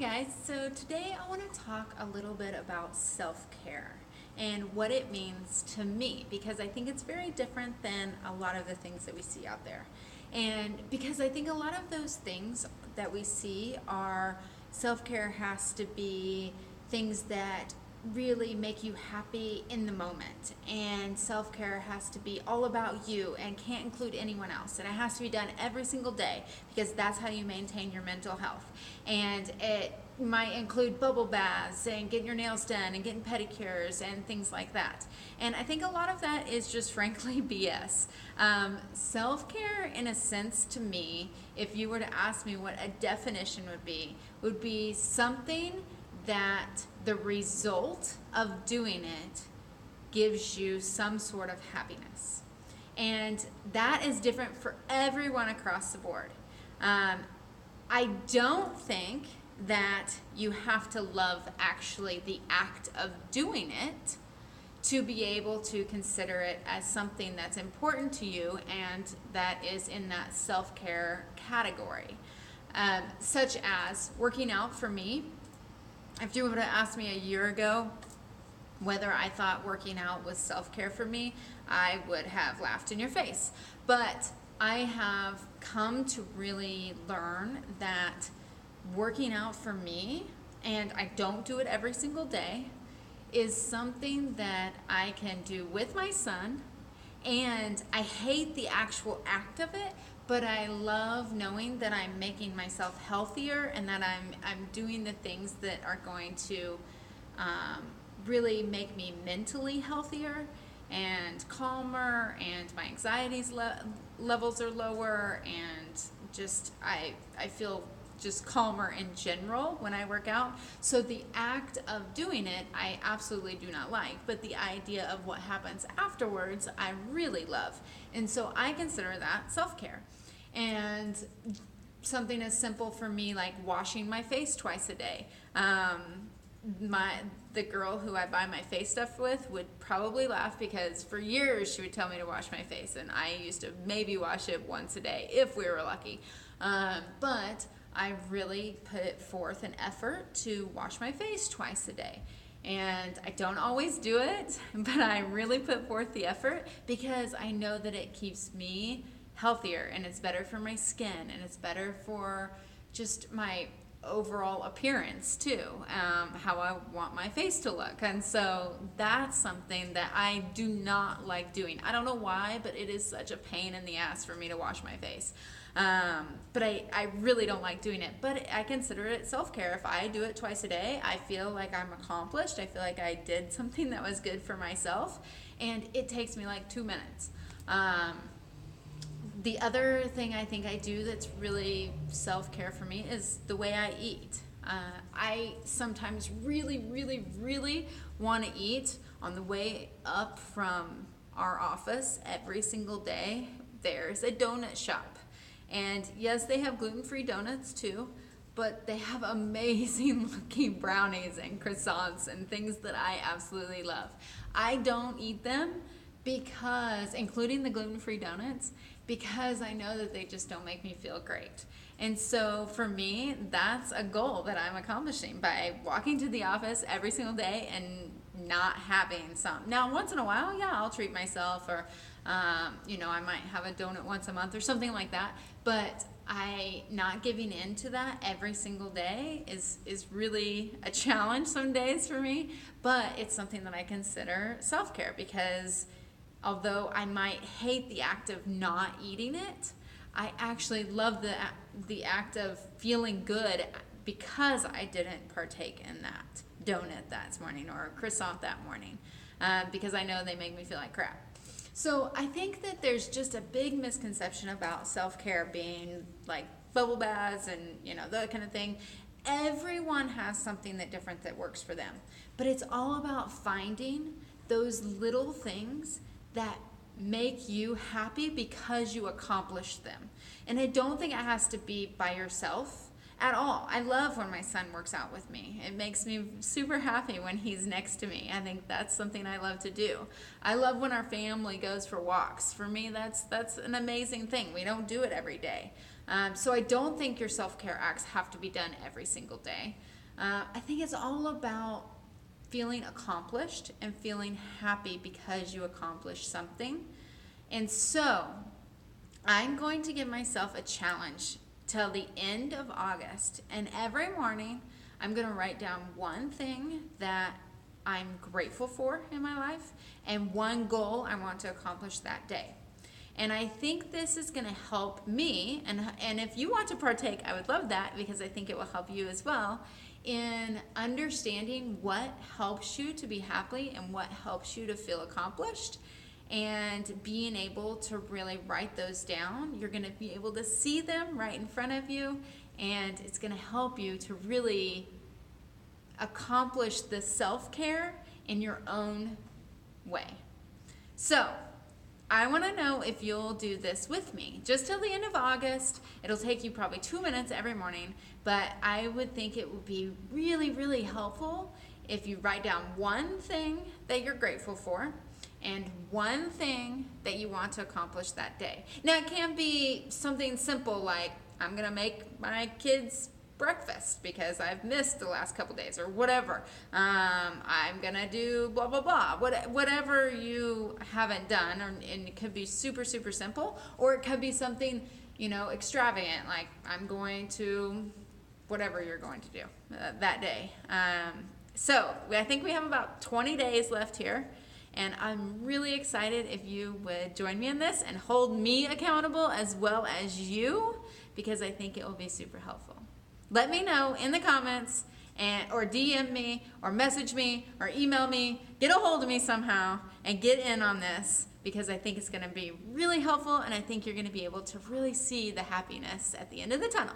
guys, so today I want to talk a little bit about self-care and what it means to me, because I think it's very different than a lot of the things that we see out there. And because I think a lot of those things that we see are self-care has to be things that really make you happy in the moment, and self-care has to be all about you and can't include anyone else, and it has to be done every single day because that's how you maintain your mental health. And it might include bubble baths and getting your nails done and getting pedicures and things like that. And I think a lot of that is just frankly BS. Self-care, in a sense, to me, if you were to ask me what a definition would be something that the result of doing it gives you some sort of happiness. And that is different for everyone across the board. I don't think that you have to love actually the act of doing it to be able to consider it as something that's important to you and that is in that self-care category. Such as working out for me. If you would have asked me a year ago whether I thought working out was self-care for me, I would have laughed in your face. But I have come to really learn that working out for me, and I don't do it every single day, is something that I can do with my son. And I hate the actual act of it, but I love knowing that I'm making myself healthier and that I'm doing the things that are going to really make me mentally healthier and calmer, and my anxieties levels are lower, and just I feel just calmer in general when I work out. So the act of doing it, I absolutely do not like, but the idea of what happens afterwards, I really love. And so I consider that self-care. And something as simple for me like washing my face twice a day. The girl who I buy my face stuff with would probably laugh because for years she would tell me to wash my face, and I used to maybe wash it once a day if we were lucky. But I really put forth an effort to wash my face twice a day. And I don't always do it, but I really put forth the effort because I know that it keeps me healthier, and it's better for my skin, and it's better for just my overall appearance too, how I want my face to look. And so that's something that I do not like doing. I don't know why, but it is such a pain in the ass for me to wash my face. But I really don't like doing it, but I consider it self-care. If I do it twice a day, I feel like I'm accomplished. I feel like I did something that was good for myself, and it takes me like 2 minutes. The other thing I think I do that's really self-care for me is the way I eat. I sometimes really want to eat on the way up from our office every single day. There's a donut shop. And yes, they have gluten-free donuts too, but they have amazing looking brownies and croissants and things that I absolutely love. I don't eat them because, including the gluten-free donuts, because I know that they just don't make me feel great. And so for me, that's a goal that I'm accomplishing by walking to the office every single day and not having some. Now, once in a while, yeah, I'll treat myself, or I might have a donut once a month or something like that. But I not giving in to that every single day is really a challenge some days for me. But it's something that I consider self-care because although I might hate the act of not eating it, I actually love the act of feeling good because I didn't partake in that donut that morning or a croissant that morning, because I know they make me feel like crap. So I think that there's just a big misconception about self-care being like bubble baths and that kind of thing. Everyone has something different that works for them, but it's all about finding those little things that make you happy because you accomplished them. And I don't think it has to be by yourself at all. I love when my son works out with me. It makes me super happy when he's next to me. I think that's something I love to do. I love when our family goes for walks. For me, that's an amazing thing. We don't do it every day. So I don't think your self-care acts have to be done every single day. I think it's all about feeling accomplished and feeling happy because you accomplished something. And so I'm going to give myself a challenge till the end of August. And every morning, I'm going to write down one thing that I'm grateful for in my life and one goal I want to accomplish that day. And I think this is going to help me, and if you want to partake, I would love that, because I think it will help you as well in understanding what helps you to be happy and what helps you to feel accomplished, and being able to really write those down. You're going to be able to see them right in front of you, and it's going to help you to really accomplish the self-care in your own way. So I want to know if you'll do this with me. Just till the end of August. It'll take you probably 2 minutes every morning, but I would think it would be really, really helpful if you write down one thing that you're grateful for and one thing that you want to accomplish that day. Now, it can be something simple like, I'm going to make my kids breakfast because I've missed the last couple days, or whatever. I'm gonna do blah blah blah. Whatever you haven't done, and it could be super super simple, or it could be something extravagant, like I'm going to whatever you're going to do that day. So I think we have about 20 days left here, and I'm really excited if you would join me in this and hold me accountable as well as you, because I think it will be super helpful. Let me know in the comments, or DM me, or message me, or email me. Get a hold of me somehow and get in on this, because I think it's going to be really helpful, and I think you're going to be able to really see the happiness at the end of the tunnel.